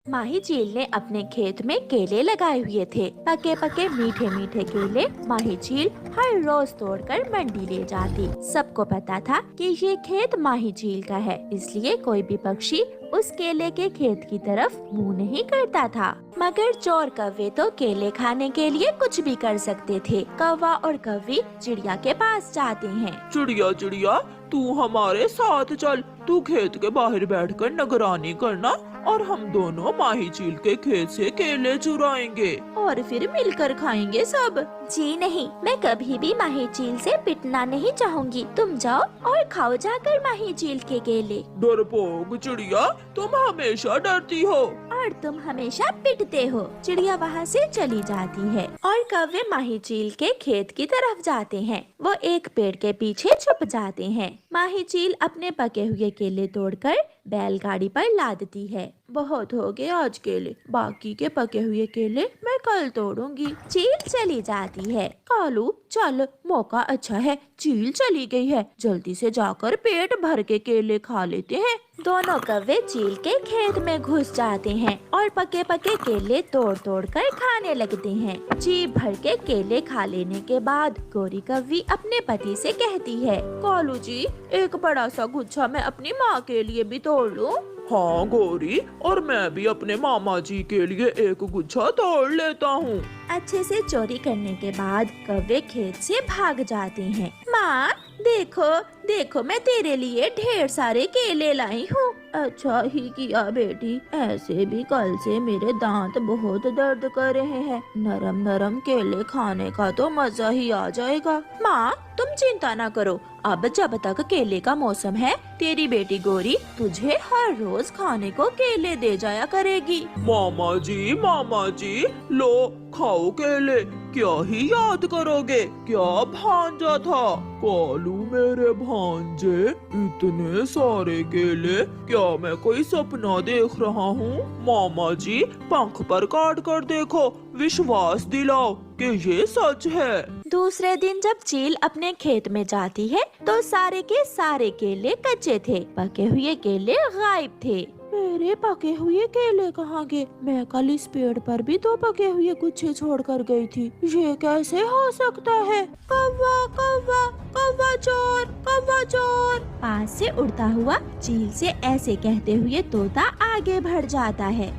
माही झील ने अपने खेत में केले लगाए हुए थे। पके पके मीठे मीठे केले माही झील हर रोज तोड़कर मंडी ले जाती। सबको पता था कि ये खेत माही झील का है, इसलिए कोई भी पक्षी उस केले के खेत की तरफ मुंह नहीं करता था। मगर चोर कौवे तो केले खाने के लिए कुछ भी कर सकते थे। कौवा और कौवी चिड़िया के पास जाते हैं। चिड़िया चिड़िया, तू हमारे साथ चल। तू खेत के बाहर बैठकर निगरानी करना और हम दोनों माही झील के खेत से केले चुराएंगे और फिर मिलकर खाएंगे सब। जी नहीं, मैं कभी भी माही झील से पिटना नहीं चाहूंगी। तुम जाओ और खाओ जाकर माही झील के केले। डरपोक चिड़िया, तुम हमेशा डरती हो और तुम हमेशा पिटते हो। चिड़िया वहाँ से चली जाती है और कौवे माही झील के खेत की तरफ जाते हैं। वो एक पेड़ के पीछे छुप जाते हैं। माही झील अपने पके हुए केले तोड़कर बैलगाड़ी पर लादती है। बहुत हो गए आज केले, बाकी के पके हुए केले मैं कल तोड़ूंगी। चील चली जाती है। कालू चल, मौका अच्छा है, चील चली गई है, जल्दी से जाकर पेट भर के केले खा लेते हैं। दोनों कौवे चील के खेत में घुस जाते हैं और पके पके केले तोड़ तोड़ कर खाने लगते हैं। जी भर के केले खा लेने के बाद गोरी कौवी अपने पति से कहती है, कालू जी, एक बड़ा सा गुच्छा मैं अपनी माँ के लिए भी तोड़ लूं? हाँ गोरी, और मैं भी अपने मामा जी के लिए एक गुच्छा तोड़ लेता हूँ। अच्छे से चोरी करने के बाद कौवे खेत से भाग जाते हैं। माँ देखो देखो, मैं तेरे लिए ढेर सारे केले लाई हूँ। अच्छा ही किया बेटी, ऐसे भी कल से मेरे दांत बहुत दर्द कर रहे हैं। नरम नरम केले खाने का तो मजा ही आ जाएगा। माँ तुम चिंता ना करो, अब जब तक केले का मौसम है तेरी बेटी गोरी तुझे हर रोज खाने को केले दे जाया करेगी। मामा जी, लो खाओ केले। क्या ही याद करोगे, क्या भांजा था कालू मेरे भांजे, इतने सारे केले, क्या मैं कोई सपना देख रहा हूँ? मामा जी पंख पर काट कर देखो, विश्वास दिलाओ कि ये सच है। दूसरे दिन जब चील अपने खेत में जाती है तो सारे के सारे केले कच्चे थे, पके हुए केले गायब थे। मेरे पके हुए केले कहाँ गए? मैं कल इस पेड़ पर भी तो पके हुए गुच्छे छोड़ कर गई थी, ये कैसे हो सकता है? कौवा कौवा कौवा चोर, कौवा चोर। पास से उड़ता हुआ चील से ऐसे कहते हुए तोता आगे बढ़ जाता है।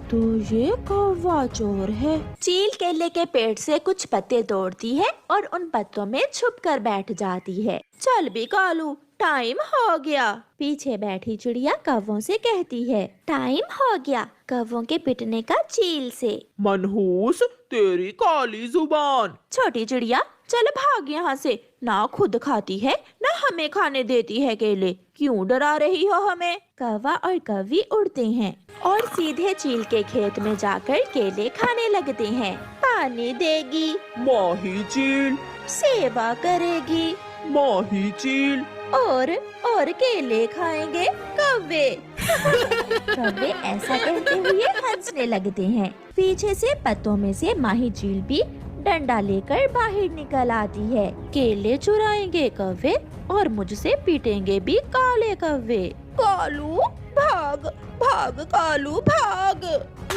तो ये कौवा चोर है। चील केले के पेड़ से कुछ पत्ते तोड़ती है और उन पत्तों में छुप कर बैठ जाती है। चल भी कालू, टाइम हो गया। पीछे बैठी चिड़िया कौवों से कहती है, टाइम हो गया कौवों के पिटने का चील से। मनहूस तेरी काली जुबान। छोटी चिड़िया चल भाग यहाँ से, ना खुद खाती है ना हमें खाने देती है केले, क्यों डरा रही हो हमें? कौवा और कौवी उड़ते हैं और सीधे चील के खेत में जाकर केले खाने लगते हैं। पानी देगी, माही चील। सेवा करेगी, माही चील। और केले खाएंगे कौवे। कौवे ऐसा कहते हुए हंसने लगते हैं। पीछे से पत्तों में से माही चील भी डंडा लेकर बाहर निकल आती है। केले चुराएंगे कौवे और मुझसे पीटेंगे भी काले कौवे। कालू भाग भाग, कालू भाग।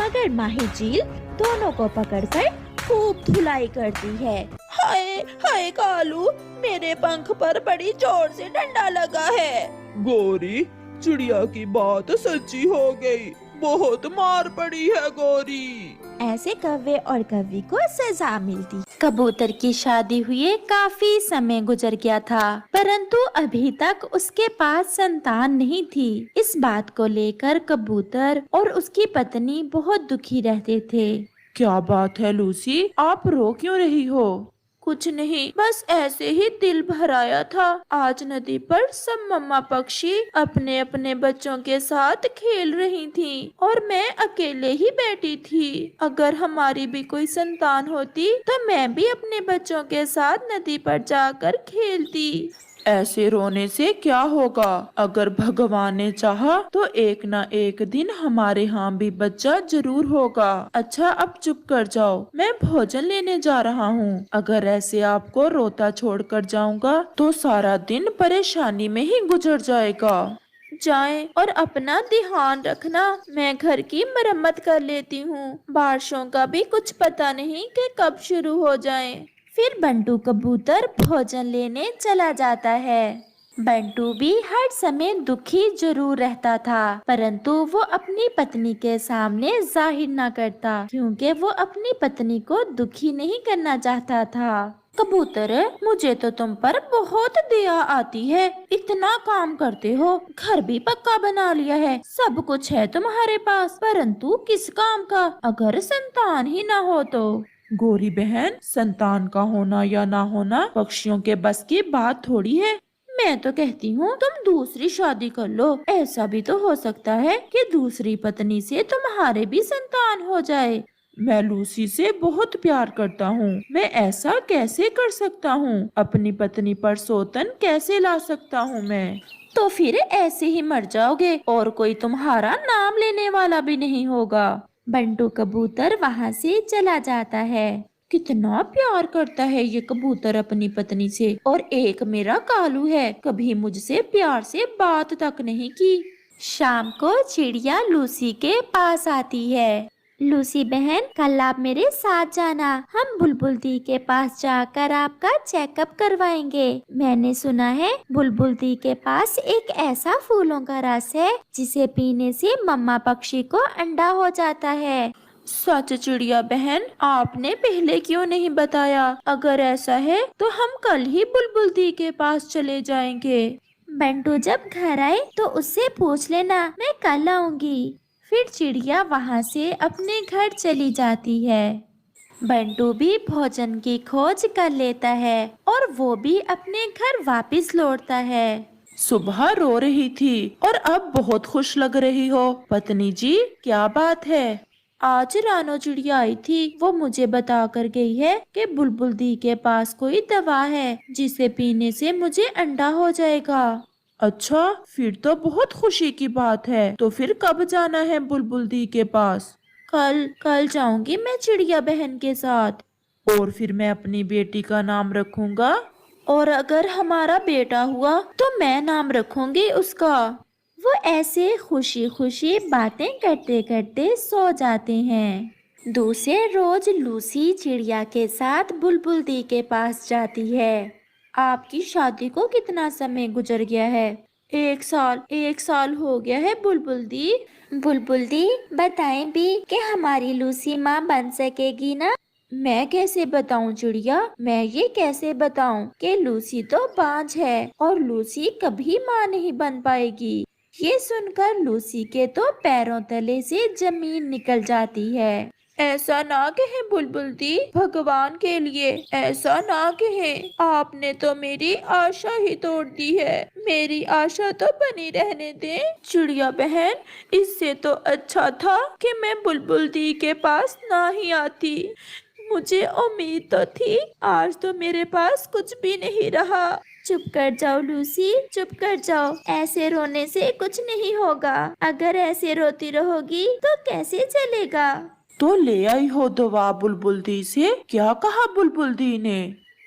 मगर माही चील दोनों को पकड़कर खूब धुलाई करती है। हाय हाय कालू, मेरे पंख पर बड़ी जोर से डंडा लगा है। गोरी, चिड़िया की बात सच्ची हो गई, बहुत मार पड़ी है गोरी। ऐसे कौवे और कौवी को सजा मिलती। कबूतर की शादी हुए काफी समय गुजर गया था, परंतु अभी तक उसके पास संतान नहीं थी। इस बात को लेकर कबूतर और उसकी पत्नी बहुत दुखी रहते थे। क्या बात है लूसी, आप रो क्यों रही हो? कुछ नहीं, बस ऐसे ही दिल भर आया था। आज नदी पर सब मम्मा पक्षी अपने अपने बच्चों के साथ खेल रही थीं और मैं अकेले ही बैठी थी। अगर हमारी भी कोई संतान होती तो मैं भी अपने बच्चों के साथ नदी पर जाकर खेलती। ऐसे रोने से क्या होगा? अगर भगवान ने चाहा तो एक ना एक दिन हमारे यहाँ भी बच्चा जरूर होगा। अच्छा अब चुप कर जाओ, मैं भोजन लेने जा रहा हूँ। अगर ऐसे आपको रोता छोड़कर जाऊंगा तो सारा दिन परेशानी में ही गुजर जाएगा। जाएं और अपना ध्यान रखना। मैं घर की मरम्मत कर लेती हूँ। बारिशों का भी कुछ पता नहीं कि कब शुरू हो जाएं। फिर बंटू कबूतर भोजन लेने चला जाता है। बंटू भी हर समय दुखी जरूर रहता था, परंतु वो अपनी पत्नी के सामने जाहिर न करता, क्योंकि वो अपनी पत्नी को दुखी नहीं करना चाहता था। कबूतर, मुझे तो तुम पर बहुत दया आती है। इतना काम करते हो, घर भी पक्का बना लिया है, सब कुछ है तुम्हारे पास, परंतु किस काम का, अगर संतान ही ना हो तो। गौरी बहन, संतान का होना या ना होना पक्षियों के बस की बात थोड़ी है। मैं तो कहती हूँ तुम दूसरी शादी कर लो। ऐसा भी तो हो सकता है कि दूसरी पत्नी से तुम्हारे भी संतान हो जाए। मैं लूसी से बहुत प्यार करता हूँ। मैं ऐसा कैसे कर सकता हूँ? अपनी पत्नी पर सौतन कैसे ला सकता हूँ मैं? तो फिर ऐसे ही मर जाओगे और कोई तुम्हारा नाम लेने वाला भी नहीं होगा। बंटू कबूतर वहाँ से चला जाता है। कितना प्यार करता है ये कबूतर अपनी पत्नी से। और एक मेरा कालू है, कभी मुझसे प्यार से बात तक नहीं की। शाम को चिड़िया लूसी के पास आती है। लूसी बहन, कल आप मेरे साथ जाना। हम बुलबुल दी के पास जाकर आपका चेकअप करवाएंगे। मैंने सुना है बुलबुल दी के पास एक ऐसा फूलों का रस है जिसे पीने से मम्मा पक्षी को अंडा हो जाता है। सच चिड़िया बहन, आपने पहले क्यों नहीं बताया? अगर ऐसा है तो हम कल ही बुलबुल दी के पास चले जाएंगे। बंटू जब घर आए तो उससे पूछ लेना, मैं कल आऊंगी। फिर चिड़िया वहाँ से अपने घर चली जाती है। बंटू भी भोजन की खोज कर लेता है और वो भी अपने घर वापस लौटता है। सुबह रो रही थी और अब बहुत खुश लग रही हो। पत्नी जी, क्या बात है? आज रानो चिड़िया आई थी। वो मुझे बता कर गई है कि बुलबुल दी के पास कोई दवा है जिसे पीने से मुझे अंडा हो जाएगा। अच्छा, फिर तो बहुत खुशी की बात है। तो फिर कब जाना है बुलबुल दी के पास? कल जाऊंगी मैं चिड़िया बहन के साथ। और फिर मैं अपनी बेटी का नाम रखूंगा। और अगर हमारा बेटा हुआ तो मैं नाम रखूंगी उसका। वो ऐसे खुशी खुशी बातें करते करते सो जाते हैं। दूसरे रोज लूसी चिड़िया के साथ बुलबुल दी के पास जाती है। आपकी शादी को कितना समय गुजर गया है? एक साल हो गया है बुलबुल दी। बुलबुल दी, बताएं भी कि हमारी लूसी माँ बन सकेगी ना? मैं कैसे बताऊं चिड़िया, मैं ये कैसे बताऊं कि लूसी तो बांझ है और लूसी कभी माँ नहीं बन पाएगी। ये सुनकर लूसी के तो पैरों तले से जमीन निकल जाती है। ऐसा ना कहें बुलबुल दी, भगवान के लिए ऐसा ना कहें। आपने तो मेरी आशा ही तोड़ दी है। मेरी आशा तो बनी रहने दें। चिड़िया बहन, इससे तो अच्छा था कि मैं बुलबुल दी के पास ना ही आती। मुझे उम्मीद तो थी, आज तो मेरे पास कुछ भी नहीं रहा। चुप कर जाओ लूसी, चुप कर जाओ। ऐसे रोने से कुछ नहीं होगा। अगर ऐसे रोती रहोगी तो कैसे चलेगा? तो ले आई हो दवा बुलबुल दी से? क्या कहा बुलबुल दी ने?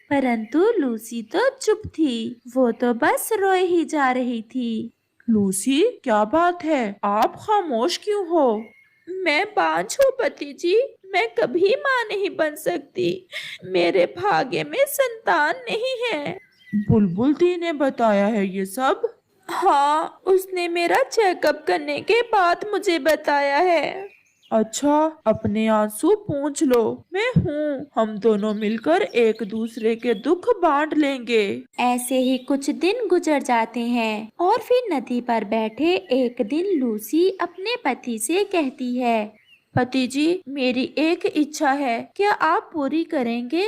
परंतु लूसी तो चुप थी। वो तो बस रोए ही जा रही थी। लूसी, क्या बात है? आप खामोश क्यों हो? मैं बांझ हूँ पति जी। मैं कभी माँ नहीं बन सकती। मेरे भाग्य में संतान नहीं है। बुलबुल दी ने बताया है ये सब? हाँ, उसने मेरा चेकअप करने के बाद मुझे बताया है। अच्छा, अपने आंसू पोंछ लो। मैं हूँ। हम दोनों मिलकर एक दूसरे के दुख बांट लेंगे। ऐसे ही कुछ दिन गुजर जाते हैं और फिर नदी पर बैठे एक दिन लूसी अपने पति से कहती है, पति जी, मेरी एक इच्छा है, क्या आप पूरी करेंगे?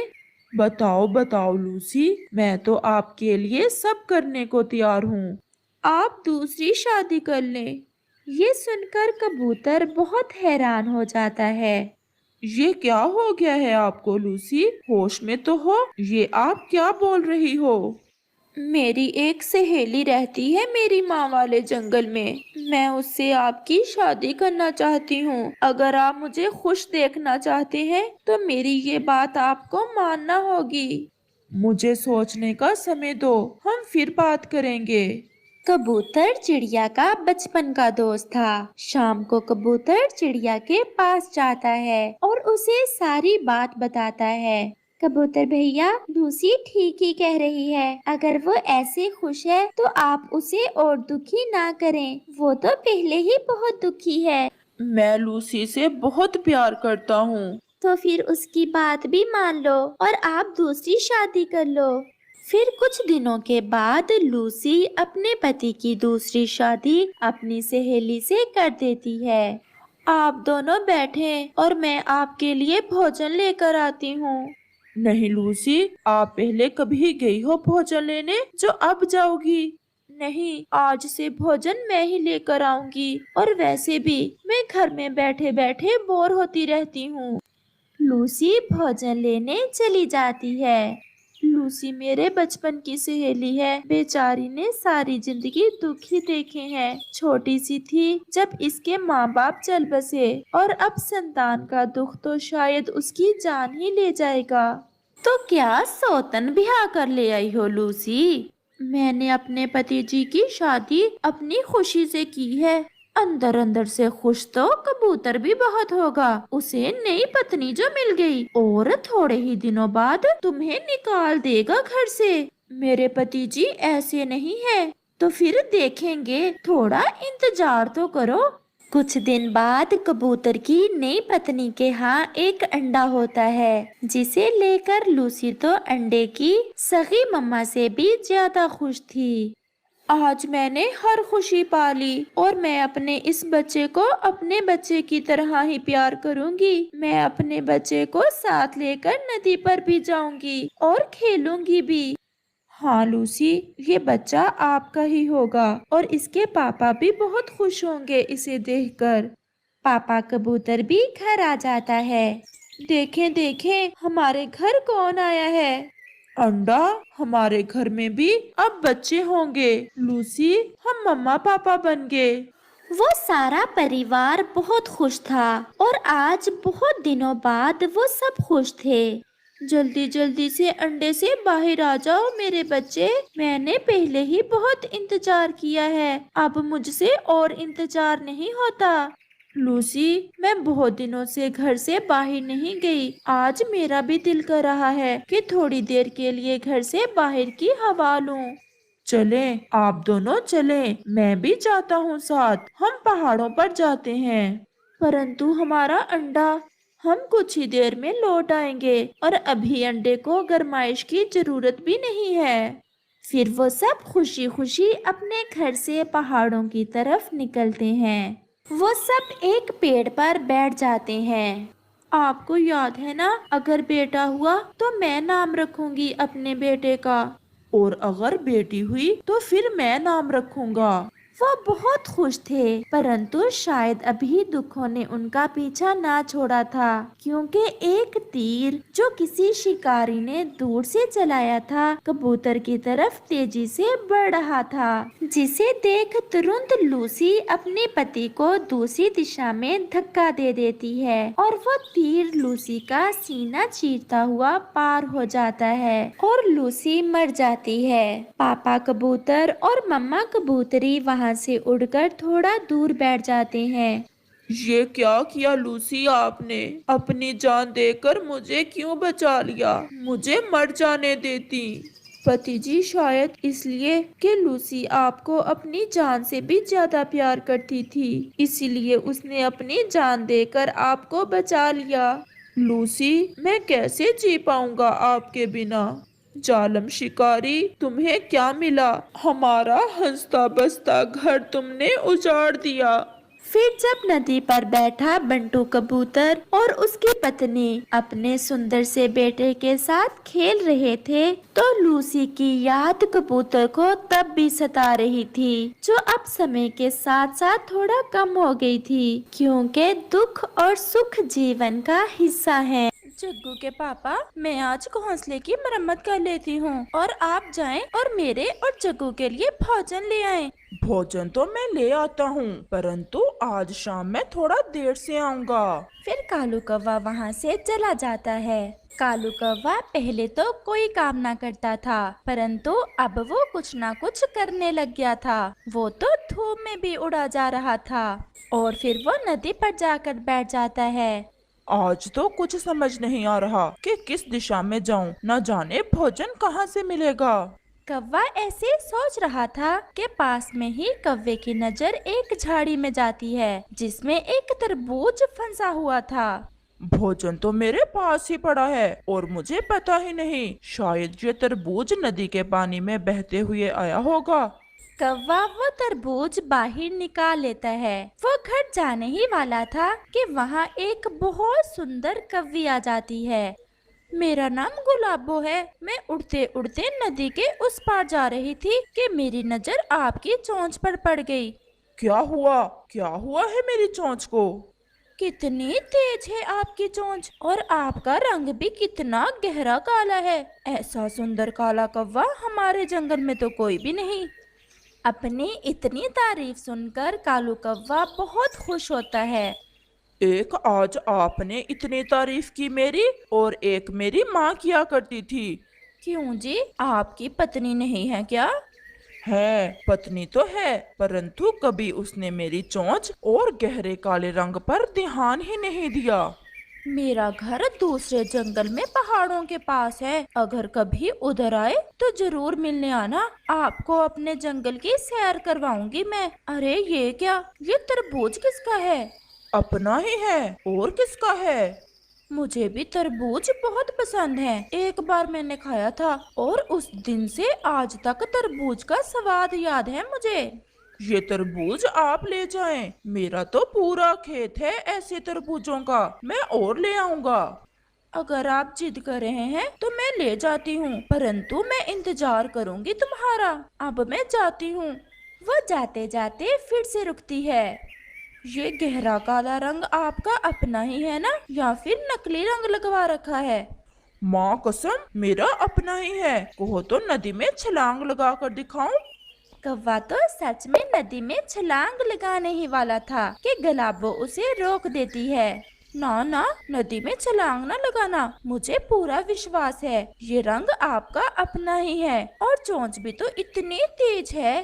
बताओ बताओ लूसी, मैं तो आपके लिए सब करने को तैयार हूँ। आप दूसरी शादी कर लें। ये सुनकर कबूतर बहुत हैरान हो जाता है। ये क्या हो गया है आपको लूसी? होश में तो हो। ये आप क्या बोल रही हो? मेरी एक सहेली रहती है मेरी माँ वाले जंगल में। मैं उससे आपकी शादी करना चाहती हूँ। अगर आप मुझे खुश देखना चाहते हैं तो मेरी ये बात आपको मानना होगी। मुझे सोचने का समय दो, हम फिर बात करेंगे। कबूतर चिड़िया का बचपन का दोस्त था। शाम को कबूतर चिड़िया के पास जाता है और उसे सारी बात बताता है। कबूतर भैया, लूसी ठीक ही कह रही है। अगर वो ऐसे खुश है तो आप उसे और दुखी ना करें। वो तो पहले ही बहुत दुखी है। मैं लूसी से बहुत प्यार करता हूँ। तो फिर उसकी बात भी मान लो और आप दूसरी शादी कर लो। फिर कुछ दिनों के बाद लूसी अपने पति की दूसरी शादी अपनी सहेली से कर देती है। आप दोनों बैठें और मैं आपके लिए भोजन लेकर आती हूँ। नहीं लूसी, आप पहले कभी गई हो भोजन लेने जो अब जाओगी? नहीं, आज से भोजन मैं ही लेकर आऊंगी। और वैसे भी मैं घर में बैठे बैठे बोर होती रहती हूँ। लूसी भोजन लेने चली जाती है। लूसी मेरे बचपन की सहेली है। बेचारी ने सारी जिंदगी दुख ही देखे हैं। छोटी सी थी जब इसके माँ बाप चल बसे और अब संतान का दुख तो शायद उसकी जान ही ले जाएगा। तो क्या सौतन ब्याह कर ले आई हो लूसी? मैंने अपने पति जी की शादी अपनी खुशी से की है। अंदर अंदर से खुश तो कबूतर भी बहुत होगा। उसे नई पत्नी जो मिल गई और थोड़े ही दिनों बाद तुम्हें निकाल देगा घर से। मेरे पति जी ऐसे नहीं है। तो फिर देखेंगे, थोड़ा इंतजार तो करो। कुछ दिन बाद कबूतर की नई पत्नी के यहाँ एक अंडा होता है, जिसे लेकर लूसी तो अंडे की सगी मम्मा से भी ज्यादा खुश थी। आज मैंने हर खुशी पा ली और मैं अपने इस बच्चे को अपने बच्चे की तरह ही प्यार करूंगी। मैं अपने बच्चे को साथ लेकर नदी पर भी जाऊंगी और खेलूंगी भी। हाँ लूसी, ये बच्चा आपका ही होगा और इसके पापा भी बहुत खुश होंगे इसे देखकर। पापा कबूतर भी घर आ जाता है। देखें देखें, हमारे घर कौन आया है। अंडा, हमारे घर में भी अब बच्चे होंगे। लूसी, हम मम्मा पापा बन गए। वो सारा परिवार बहुत खुश था और आज बहुत दिनों बाद वो सब खुश थे। जल्दी जल्दी से अंडे से बाहर आ जाओ मेरे बच्चे। मैंने पहले ही बहुत इंतजार किया है। अब मुझसे और इंतजार नहीं होता। लूसी, मैं बहुत दिनों से घर से बाहर नहीं गई। आज मेरा भी दिल कर रहा है कि थोड़ी देर के लिए घर से बाहर की हवा लूं। चलें, आप दोनों चलें। मैं भी जाता हूँ साथ। हम पहाड़ों पर जाते हैं। परंतु हमारा अंडा, हम कुछ ही देर में लौट आएंगे और अभी अंडे को गरमाइश की जरूरत भी नहीं है। फिर वो सब खुशी खुशी अपने घर से पहाड़ों की तरफ निकलते हैं। वो सब एक पेड़ पर बैठ जाते हैं। आपको याद है ना, अगर बेटा हुआ तो मैं नाम रखूंगी अपने बेटे का। और अगर बेटी हुई तो फिर मैं नाम रखूंगा। वो बहुत खुश थे, परंतु शायद अभी दुखों ने उनका पीछा ना छोड़ा था, क्योंकि एक तीर जो किसी शिकारी ने दूर से चलाया था कबूतर की तरफ तेजी से बढ़ रहा था, जिसे देख तुरंत लूसी अपने पति को दूसरी दिशा में धक्का दे देती है और वो तीर लूसी का सीना चीरता हुआ पार हो जाता है और लूसी मर जाती है। पापा कबूतर और मम्मा कबूतरी वहाँ से उड़कर थोड़ा दूर बैठ जाते हैं। ये क्या किया लूसी आपने? अपनी जान देकर मुझे क्यों बचा लिया? मुझे मर जाने देती। पति जी, शायद इसलिए कि लूसी आपको अपनी जान से भी ज्यादा प्यार करती थी, इसीलिए उसने अपनी जान देकर आपको बचा लिया। लूसी, मैं कैसे जी पाऊंगा आपके बिना? जालम शिकारी, तुम्हें क्या मिला? हमारा हंसता बसता घर तुमने उजाड़ दिया। फिर जब नदी पर बैठा बंटू कबूतर और उसकी पत्नी अपने सुंदर से बेटे के साथ खेल रहे थे, तो लूसी की याद कबूतर को तब भी सता रही थी, जो अब समय के साथ साथ थोड़ा कम हो गई थी, क्योंकि दुख और सुख जीवन का हिस्सा है। जग्गू के पापा, मैं आज घोंसले की मरम्मत कर लेती हूँ और आप जाएं और मेरे और जग्गू के लिए भोजन ले आएं। भोजन तो मैं ले आता हूँ, परंतु आज शाम मैं थोड़ा देर से आऊँगा। फिर कालू कौवा वहाँ से चला जाता है। कालू कौवा पहले तो कोई काम ना करता था, परंतु अब वो कुछ ना कुछ करने लग गया था। वो तो धूप में भी उड़ा जा रहा था और फिर वो नदी पर जाकर बैठ जाता है। आज तो कुछ समझ नहीं आ रहा कि किस दिशा में जाऊं, न जाने भोजन कहाँ से मिलेगा। कौवा ऐसे सोच रहा था कि पास में ही कौवे की नजर एक झाड़ी में जाती है जिसमें एक तरबूज फंसा हुआ था। भोजन तो मेरे पास ही पड़ा है और मुझे पता ही नहीं, शायद ये तरबूज नदी के पानी में बहते हुए आया होगा। कौवा वो तरबूज बाहर निकाल लेता है। वो घर जाने ही वाला था कि वहाँ एक बहुत सुंदर कौवी आ जाती है। मेरा नाम गुलाबो है। मैं उड़ते उड़ते नदी के उस पार जा रही थी कि मेरी नजर आपकी चोंच पर पड़ गई। क्या हुआ? क्या हुआ है मेरी चोंच को? कितनी तेज है आपकी चोंच और आपका रंग भी कितना गहरा काला है। ऐसा सुंदर काला कौवा हमारे जंगल में तो कोई भी नहीं। अपनी इतनी तारीफ सुनकर कालू कौवा बहुत खुश होता है। एक आज आपने इतनी तारीफ की मेरी, और एक मेरी माँ किया करती थी। क्यों जी, आपकी पत्नी नहीं है क्या? है, पत्नी तो है, परंतु कभी उसने मेरी चोंच और गहरे काले रंग पर ध्यान ही नहीं दिया। मेरा घर दूसरे जंगल में पहाड़ों के पास है। अगर कभी उधर आए तो जरूर मिलने आना। आपको अपने जंगल की सैर करवाऊंगी मैं। अरे ये क्या, ये तरबूज किसका है? अपना ही है, और किसका है? मुझे भी तरबूज बहुत पसंद है। एक बार मैंने खाया था और उस दिन से आज तक तरबूज का स्वाद याद है मुझे। ये तरबूज आप ले जाएं। मेरा तो पूरा खेत है ऐसे तरबूजों का, मैं और ले आऊंगा। अगर आप जिद कर रहे हैं तो मैं ले जाती हूँ, परंतु मैं इंतजार करूँगी तुम्हारा। अब मैं जाती हूँ। वो जाते जाते फिर से रुकती है। ये गहरा काला रंग आपका अपना ही है ना, या फिर नकली रंग लगवा रखा है? माँ कसम, मेरा अपना ही है। कहो तो नदी में छलांग लगा कर दिखाऊं? कौवा तो सच में नदी में छलांग लगाने ही वाला था कि गुलाबो उसे रोक देती है। ना ना, नदी में छलांग ना लगाना। मुझे पूरा विश्वास है ये रंग आपका अपना ही है और चोंच भी तो इतनी तेज है।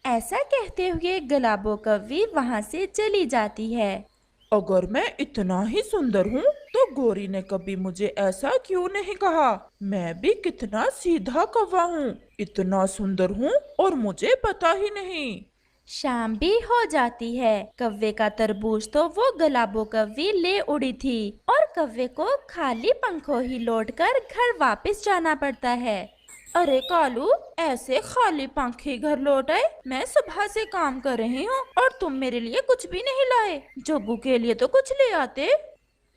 ऐसा कहते हुए गुलाबो कौवी वहाँ से चली जाती है। अगर मैं इतना ही सुंदर हूँ तो गोरी ने कभी मुझे ऐसा क्यों नहीं कहा? मैं भी कितना सीधा कौवा हूँ, इतना सुंदर हूँ और मुझे पता ही नहीं। शाम भी हो जाती है। कौवे का तरबूज तो वो गुलाबो कौवी ले उड़ी थी और कौवे को खाली पंखों ही लौटकर घर वापस जाना पड़ता है। अरे कालू, ऐसे खाली पंख ही घर लौट आए? मैं सुबह से काम कर रही हूँ और तुम मेरे लिए कुछ भी नहीं लाए। जोगू के लिए तो कुछ ले आते।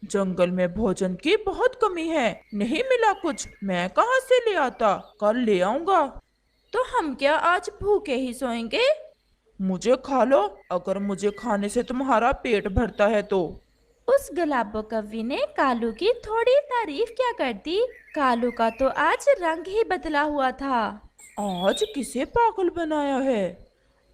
जंगल में भोजन की बहुत कमी है, नहीं मिला कुछ। मैं कहाँ से ले आता? कल ले आऊंगा। तो हम क्या आज भूखे ही सोएंगे? मुझे खा लो, अगर मुझे खाने से तुम्हारा पेट भरता है तो। उस गुलाबो कौवी ने कालू की थोड़ी तारीफ क्या कर दी। कालू का तो आज रंग ही बदला हुआ था। आज किसे पागल बनाया है?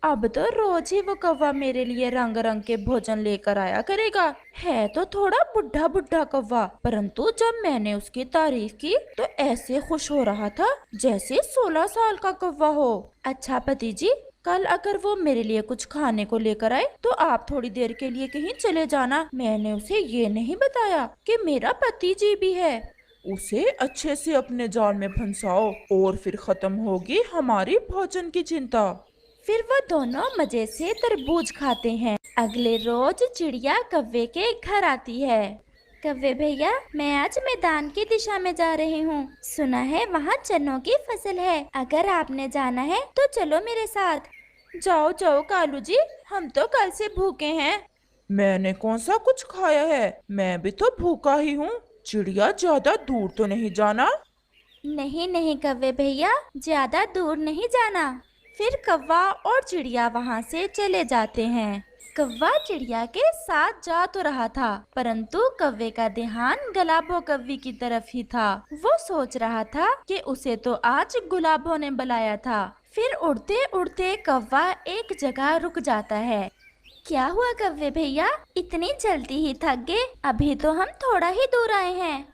अब तो रोज ही वो कौवा मेरे लिए रंग रंग के भोजन लेकर आया करेगा। है तो थोड़ा बुढ़ा बुढ़ा कौवा, परंतु जब मैंने उसकी तारीफ की तो ऐसे खुश हो रहा था जैसे 16 साल का कौवा हो। अच्छा पति जी, कल अगर वो मेरे लिए कुछ खाने को लेकर आए तो आप थोड़ी देर के लिए कहीं चले जाना। मैंने उसे ये नहीं बताया कि मेरा पति जी भी है। उसे अच्छे से अपने जाल में फंसाओ और फिर खत्म होगी हमारी भोजन की चिंता। फिर वो दोनों मजे से तरबूज खाते हैं। अगले रोज चिड़िया कौवे के घर आती है। कौवे भैया, मैं आज मैदान की दिशा में जा रही हूँ। सुना है वहाँ चनों की फसल है। अगर आपने जाना है तो चलो मेरे साथ। जाओ जाओ कालू जी, हम तो कल से भूखे हैं। मैंने कौन सा कुछ खाया है? मैं भी तो भूखा ही हूँ। चिड़िया, ज्यादा दूर तो नहीं जाना। नहीं नहीं कौवे भैया, ज्यादा दूर नहीं जाना। फिर कौवा और चिड़िया वहाँ से चले जाते हैं। कौवा चिड़िया के साथ जा तो रहा था, परंतु कौवे का ध्यान गुलाबो कौवी की तरफ ही था। वो सोच रहा था कि उसे तो आज गुलाबो ने बुलाया था। फिर उड़ते उड़ते कौवा एक जगह रुक जाता है। क्या हुआ कव्वे भैया, इतनी जल्दी ही थक गए? अभी तो हम थोड़ा ही दूर आए हैं।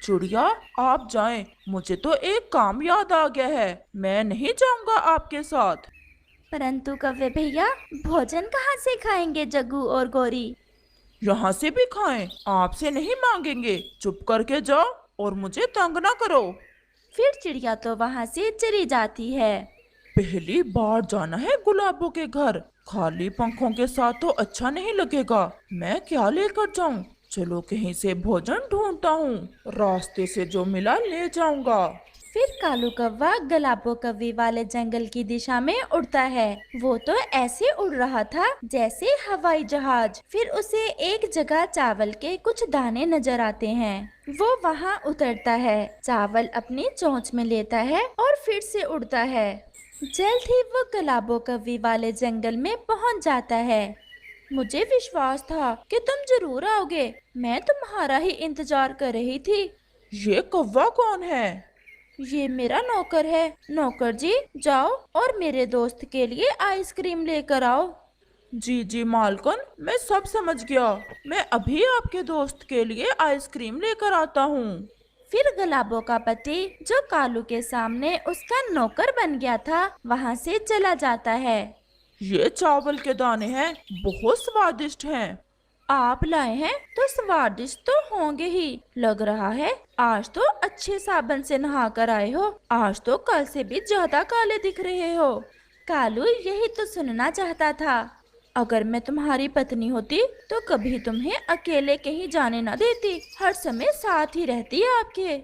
चिड़िया आप जाएं, मुझे तो एक काम याद आ गया है, मैं नहीं जाऊंगा आपके साथ। परंतु कव्वे भैया, भोजन कहाँ से खाएंगे जग्गू और गौरी? यहाँ से भी खाएं, आपसे नहीं मांगेंगे, चुप करके जाओ और मुझे तंग ना करो। फिर चिड़िया तो वहाँ से चली जाती है। पहली बार जाना है गुलाबों के घर, खाली पंखों के साथ तो अच्छा नहीं लगेगा। मैं क्या लेकर जाऊं? चलो कहीं से भोजन ढूंढता हूँ, रास्ते से जो मिला ले जाऊंगा। फिर कालू कौवा गुलाबो कव्वे वाले जंगल की दिशा में उड़ता है। वो तो ऐसे उड़ रहा था जैसे हवाई जहाज। फिर उसे एक जगह चावल के कुछ दाने नजर आते हैं। वो वहाँ उतरता है, चावल अपनी चोंच में लेता है और फिर से उड़ता है। जल्द ही वो गुलाबो कव्वे वाले जंगल में पहुँच जाता है। मुझे विश्वास था कि तुम जरूर आओगे, मैं तुम्हारा ही इंतजार कर रही थी। ये कौवा कौन है? ये मेरा नौकर है। नौकर जी, जाओ और मेरे दोस्त के लिए आइसक्रीम लेकर आओ। जी जी मालकन, मैं सब समझ गया, मैं अभी आपके दोस्त के लिए आइसक्रीम लेकर आता हूँ। फिर गुलाबो का पति, जो कालू के सामने उसका नौकर बन गया था, वहाँ से चला जाता है। ये चावल के दाने हैं, बहुत स्वादिष्ट हैं। आप लाए हैं तो स्वादिष्ट तो होंगे ही। लग रहा है आज तो अच्छे साबुन से नहा कर आए हो। आज तो कल से भी ज्यादा काले दिख रहे हो। कालू यही तो सुनना चाहता था। अगर मैं तुम्हारी पत्नी होती तो कभी तुम्हें अकेले कहीं जाने न देती, हर समय साथ ही रहती आपके।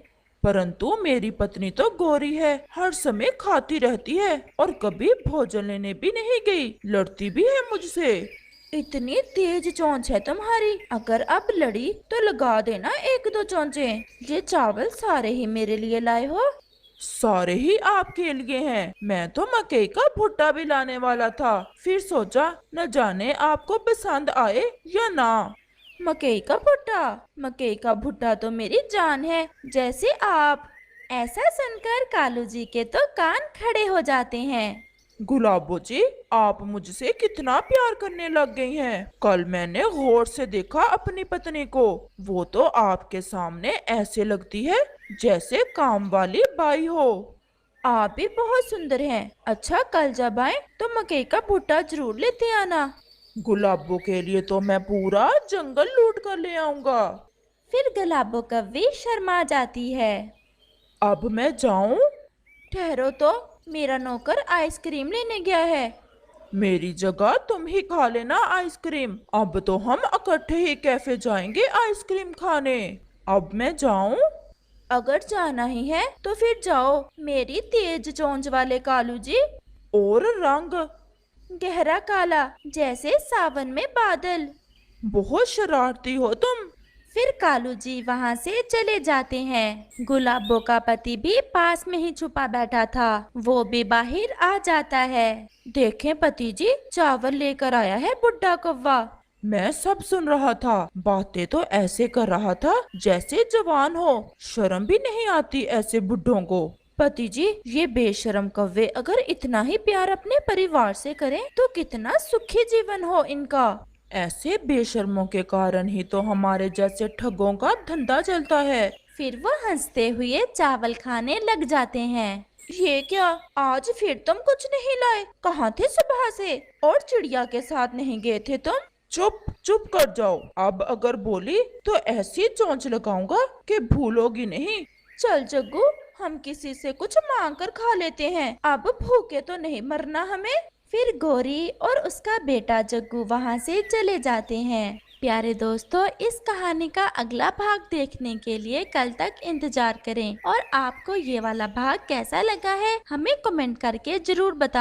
परंतु मेरी पत्नी तो गोरी है, हर समय खाती रहती है और कभी भोजन लेने भी नहीं गई, लड़ती भी है मुझसे। इतनी तेज चोंच है तुम्हारी, अगर अब लड़ी तो लगा देना एक दो चोंचे। ये चावल सारे ही मेरे लिए लाए हो? सारे ही आपके लिए हैं, मैं तो मकई का भुट्टा भी लाने वाला था, फिर सोचा न जाने आपको पसंद आए या ना। मकई का भुट्टा? मकई का भुट्टा तो मेरी जान है, जैसे आप। ऐसा सुनकर कालू जी के तो कान खड़े हो जाते हैं। गुलाबो जी, आप मुझसे कितना प्यार करने लग गई हैं। कल मैंने गौर से देखा अपनी पत्नी को, वो तो आपके सामने ऐसे लगती है जैसे काम वाली बाई हो। आप भी बहुत सुंदर हैं। अच्छा, कल जब आए तो मकई का भुट्टा जरूर लेते आना। गुलाबो के लिए तो मैं पूरा जंगल लूट कर ले आऊंगा। फिर गुलाबो कव्वे शर्मा जाती है। अब मैं जाऊं? ठहरो तो, मेरा नौकर आइसक्रीम लेने गया है। मेरी जगह तुम ही खा लेना आइसक्रीम, अब तो हम इकट्ठे ही कैफे जाएंगे आइसक्रीम खाने। अब मैं जाऊं? अगर जाना ही है तो फिर जाओ, मेरी तेज चोंच वाले कालू जी। और रंग? गहरा काला, जैसे सावन में बादल। बहुत शरारती हो तुम। फिर कालू जी वहाँ से चले जाते हैं। गुलाबो का पति भी पास में ही छुपा बैठा था, वो भी बाहर आ जाता है। देखें पति जी, चावल लेकर आया है बुड्ढा कौवा। मैं सब सुन रहा था, बातें तो ऐसे कर रहा था जैसे जवान हो, शर्म भी नहीं आती ऐसे बुड्ढों को। पति जी, ये बेशरम कौवे अगर इतना ही प्यार अपने परिवार से करें तो कितना सुखी जीवन हो इनका। ऐसे बेशर्मों के कारण ही तो हमारे जैसे ठगों का धंधा चलता है। फिर वो हंसते हुए चावल खाने लग जाते हैं। ये क्या, आज फिर तुम कुछ नहीं लाए? कहाँ थे सुबह से? और चिड़िया के साथ नहीं गए थे तुम? चुप चुप कर जाओ, अब अगर बोली तो ऐसी चोंच लगाऊंगा कि भूलोगी नहीं। चल जग्गू, हम किसी से कुछ मांग कर खा लेते हैं, अब भूखे तो नहीं मरना हमें। फिर गौरी और उसका बेटा जग्गू वहाँ से चले जाते हैं। प्यारे दोस्तों, इस कहानी का अगला भाग देखने के लिए कल तक इंतजार करें। और आपको ये वाला भाग कैसा लगा है हमें कमेंट करके जरूर बताएं।